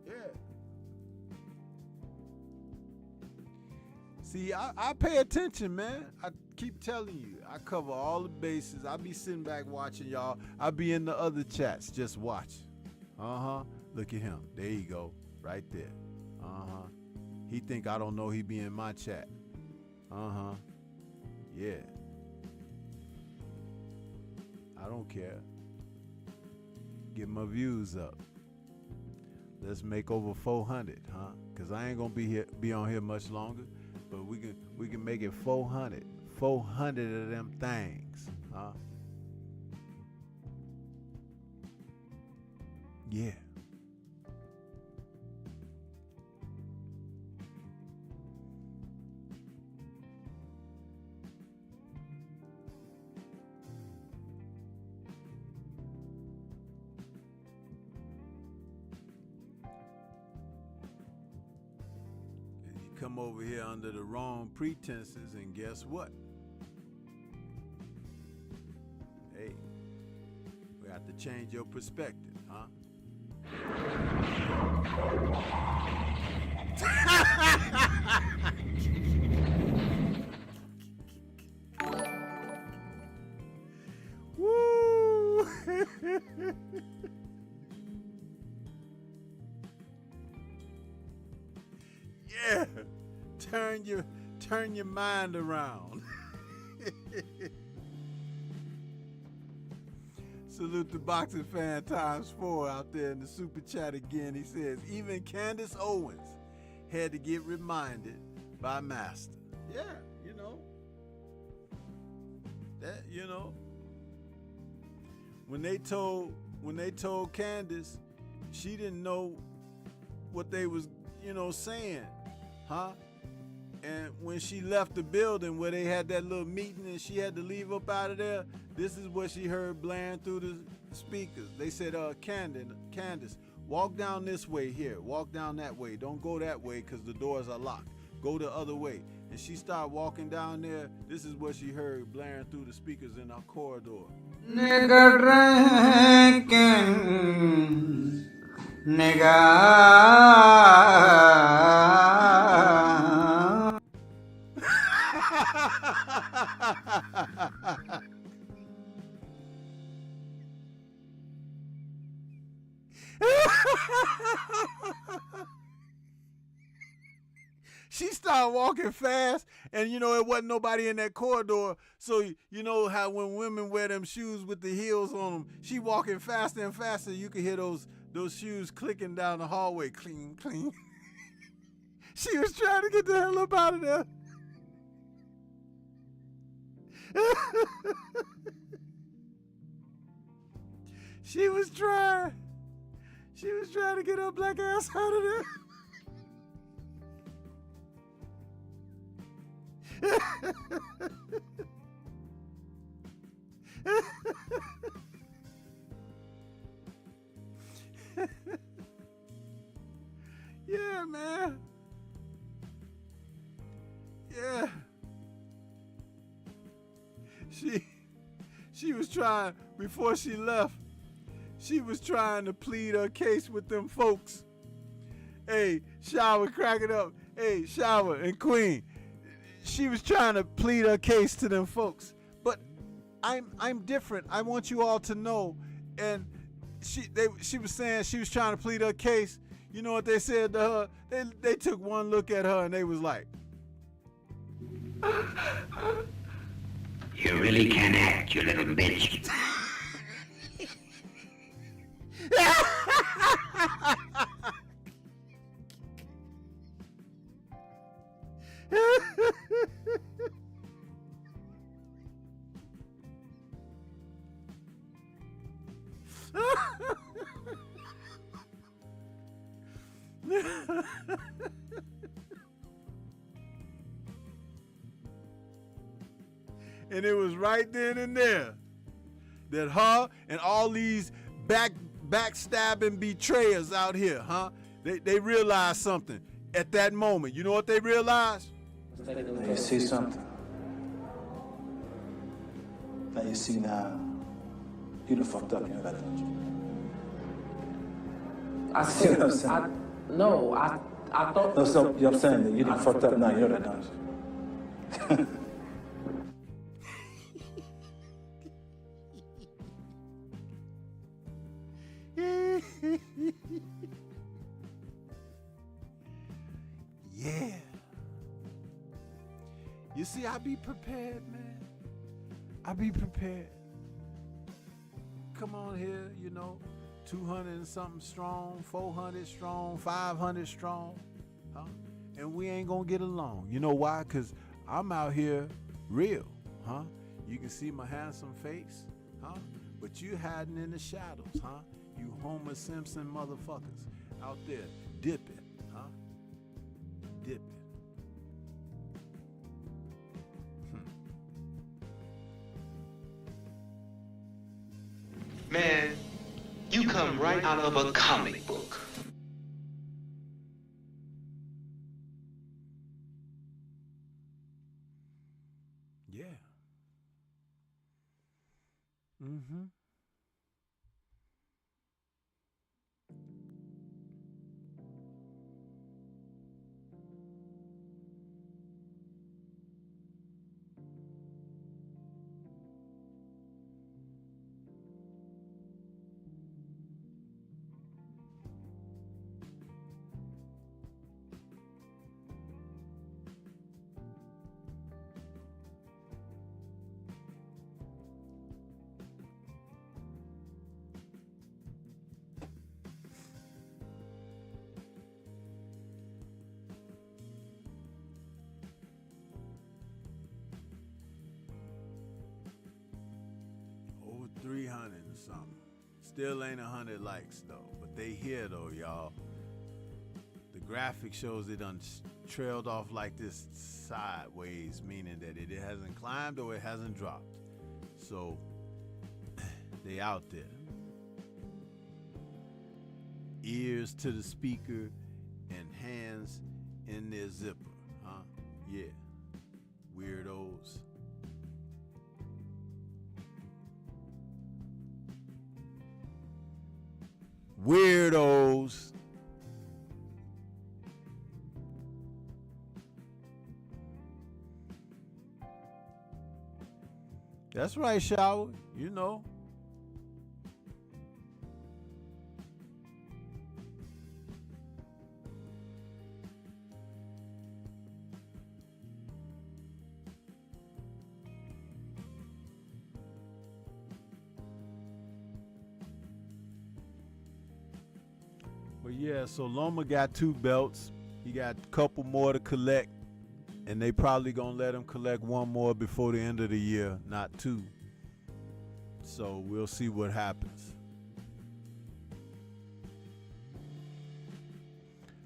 Yeah. See, I pay attention, man. I keep telling you, I cover all the bases. I be sitting back watching y'all. I be in the other chats just watching. Uh-huh. Look at him. There you go. Right there. Uh-huh. He think I don't know he be in my chat. Uh-huh. Yeah. I don't care. Get my views up. Let's make over 400, huh? Cause I ain't gonna be on here much longer. But we can make it 400. 400 of them things, huh? Yeah. Come over here under the wrong pretenses, and guess what? Hey, we have to change your perspective, huh? Woo! Yeah, turn your mind around. Salute the boxing fan ×4 out there in the super chat again. He says, even Candace Owens had to get reminded by Master. Yeah, you know. That, you know. When they told Candace, she didn't know what they was, you know, saying, huh? And when she left the building where they had that little meeting and she had to leave up out of there, this is what she heard blaring through the speakers. They said, Candace, walk down this way here. Walk down that way. Don't go that way because the doors are locked. Go the other way. And she started walking down there. This is what she heard blaring through the speakers in our corridor. Nigga drinking, nigga. She started walking fast, and you know, it wasn't nobody in that corridor. So you know how when women wear them shoes with the heels on them, she walking faster and faster. You could hear those shoes clicking down the hallway, cling, cling. She was trying to get the hell up out of there. She was trying to get her black ass out of there. Yeah, man. Yeah. She was trying, before she left, she was trying to plead her case with them folks. Hey, Shower, crack it up. Hey, Shower and Queen. She was trying to plead her case to them folks. But I'm different. I want you all to know. And she was saying she was trying to plead her case. You know what they said to her? They took one look at her and they was like, you really can act, you little bitch. And it was right then and there that her and all these backstabbing betrayers out here, huh? They realized something at that moment. You know what they realized? Now you see something. Now you see now. You done fucked up, you know that, don't you? I see what I'm saying. I thought. No, so, you know what I'm saying? You done fucked up now, you know that, don't you? Yeah. You see, I be prepared, man. I be prepared. Come on here, you know, 200 and something strong, 400 strong, 500 strong, huh? And we ain't gonna get along. You know why? Because I'm out here real, huh? You can see my handsome face, huh? But you hiding in the shadows, huh? You Homer Simpson motherfuckers out there dipping, huh? Dipping. Man, you come right out of a comic book. Yeah. Mm-hmm. 300 and something. Still ain't 100 likes though, but they here though, y'all. The graphic shows it trailed off like this sideways, meaning that it hasn't climbed or it hasn't dropped. So they out there. Ears to the speaker and hands in their zipper, huh? Yeah, weirdos. Weirdos. That's right, Shower. You know. But yeah, so Loma got 2 belts. He got a couple more to collect. And they probably gonna let him collect 1 more before the end of the year, not 2. So we'll see what happens.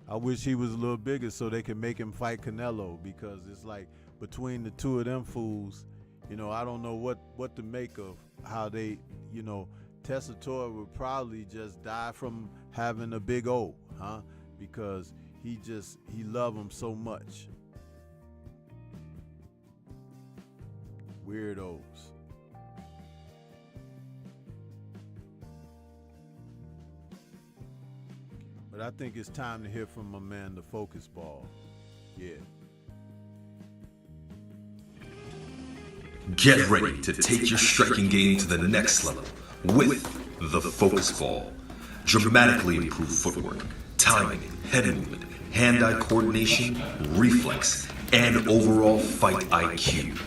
I wish he was a little bigger so they can make him fight Canelo, because it's like between the 2 of them fools, you know, I don't know what to make of how they, you know, Tessitore would probably just die from having a big O, huh? Because he loved him so much. Weirdos. But I think it's time to hear from my man, the Focus Ball. Yeah. Get ready to take your striking game to the next level with the Focus Ball. Dramatically improved footwork, timing, head movement, hand-eye coordination, reflex, and overall fight IQ.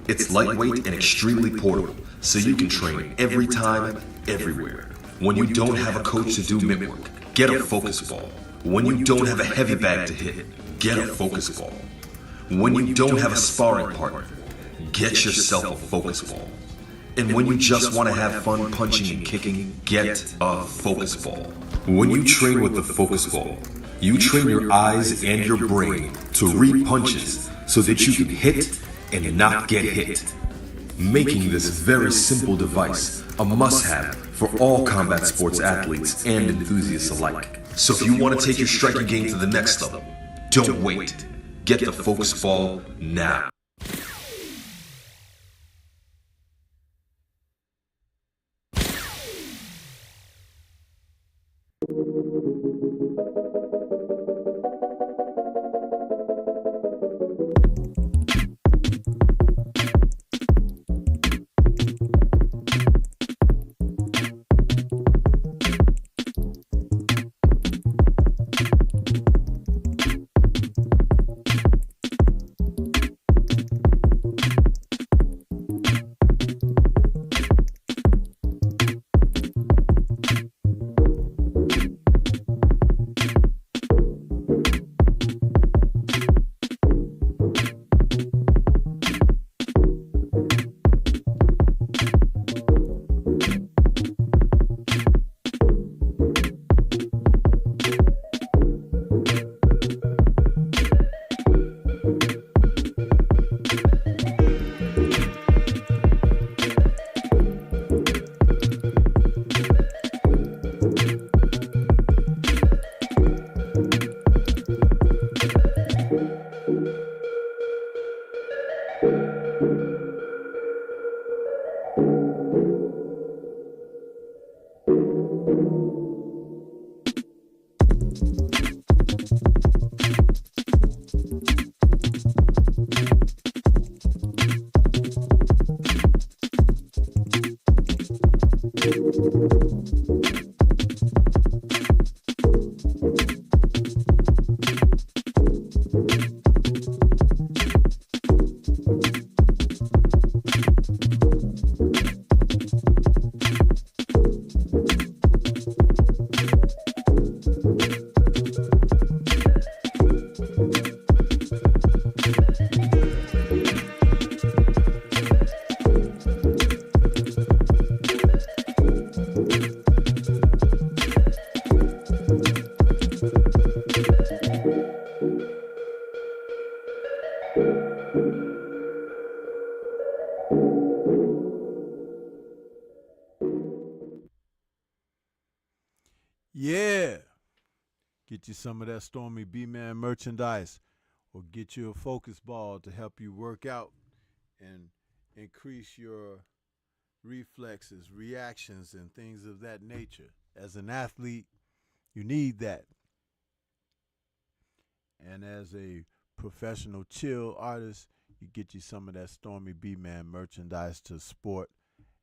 It's lightweight and extremely portable, so you can train every time, everywhere. When you don't have a coach to do mitt work, get a Focus Ball. When you don't have a heavy bag to hit, get a Focus Ball. When you don't have a sparring partner, get yourself a Focus Ball. And when you just want to have fun punching and kicking, get a Focus Ball. When you train with the Focus Ball, you train your eyes and your brain to read punches so that you can hit and not get hit, making this very simple device a must-have for all combat sports athletes and enthusiasts alike. So if you want to take your striking game to the next level, don't wait. Get the Focus Ball now. Yeah. Get you some of that Stormybman merchandise, or get you a focus ball to help you work out and increase your reflexes, reactions, and things of that nature. As an athlete, you need that. And as a professional chill artist, you get you some of that Stormybman merchandise to sport,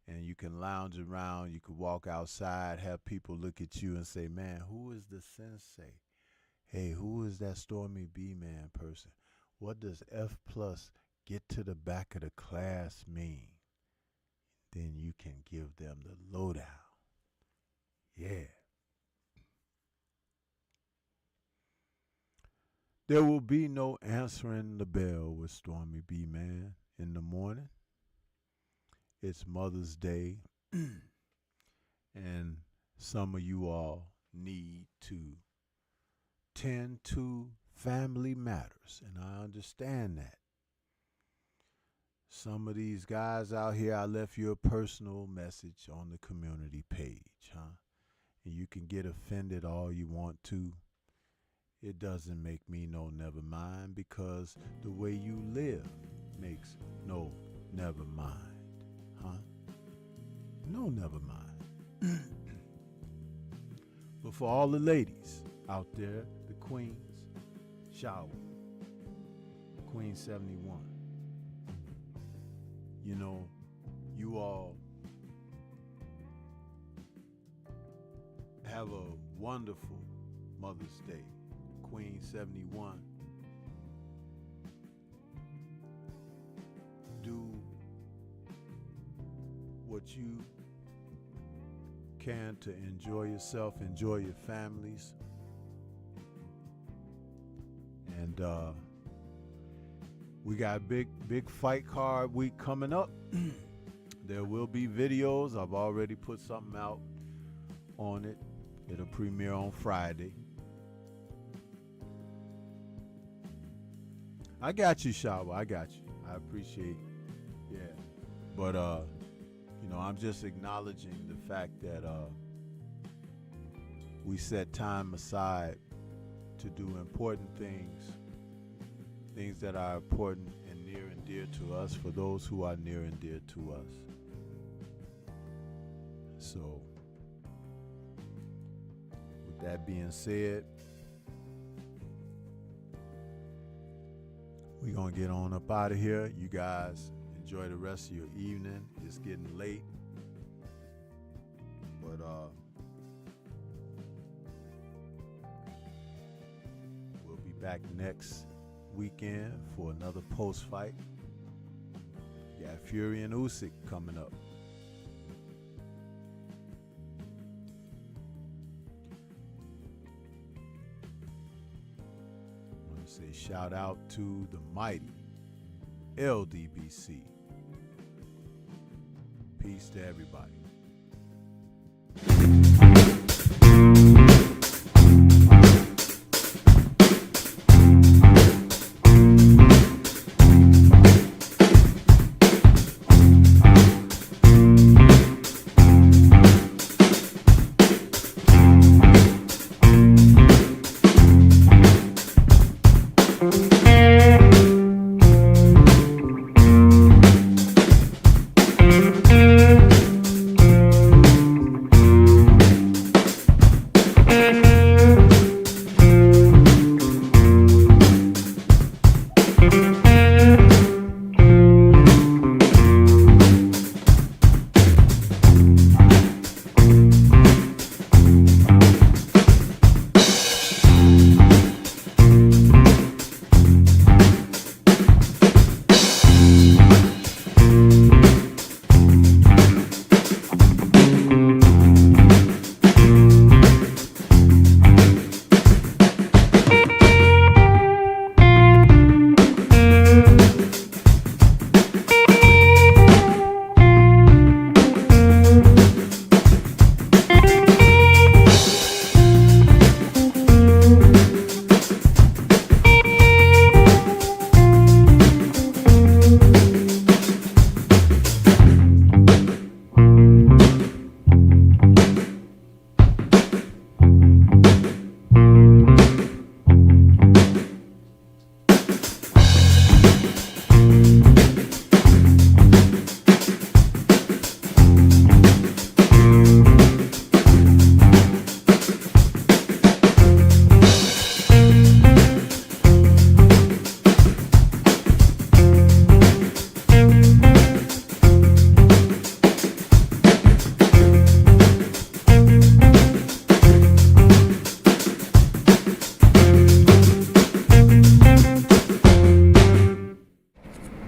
and you can lounge around, you can walk outside, have people look at you and say, man, who is the sensei? Hey, who is that Stormybman person? What does F plus get to the back of the class mean? Then you can give them the lowdown. Yeah. There will be no answering the bell with Stormybman in the morning. It's Mother's Day, and some of you all need to tend to family matters, and I understand that. Some of these guys out here, I left you a personal message on the community page, huh? And you can get offended all you want to. It doesn't make me no never mind, because the way you live makes no never mind. Huh? No, never mind. But for all the ladies out there, the queens, shower, Queen 71, you know, you all have a wonderful Mother's Day. Queen 71, do what you can to enjoy yourself, enjoy your families, and we got a big fight card week coming up. There will be videos. I've already put something out on it. It'll premiere on Friday. I got you, Shawa. I got you. I appreciate, yeah. But you know, I'm just acknowledging the fact that we set time aside to do important things, things that are important and near and dear to us, for those who are near and dear to us. So, with that being said, we're going to get on up out of here. You guys enjoy the rest of your evening. It's getting late. But we'll be back next weekend for another post-fight. You got Fury and Usyk coming up. Say shout out to the mighty LDBC. Peace to everybody.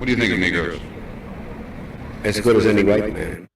What do you think of me, girls? As good as any white man.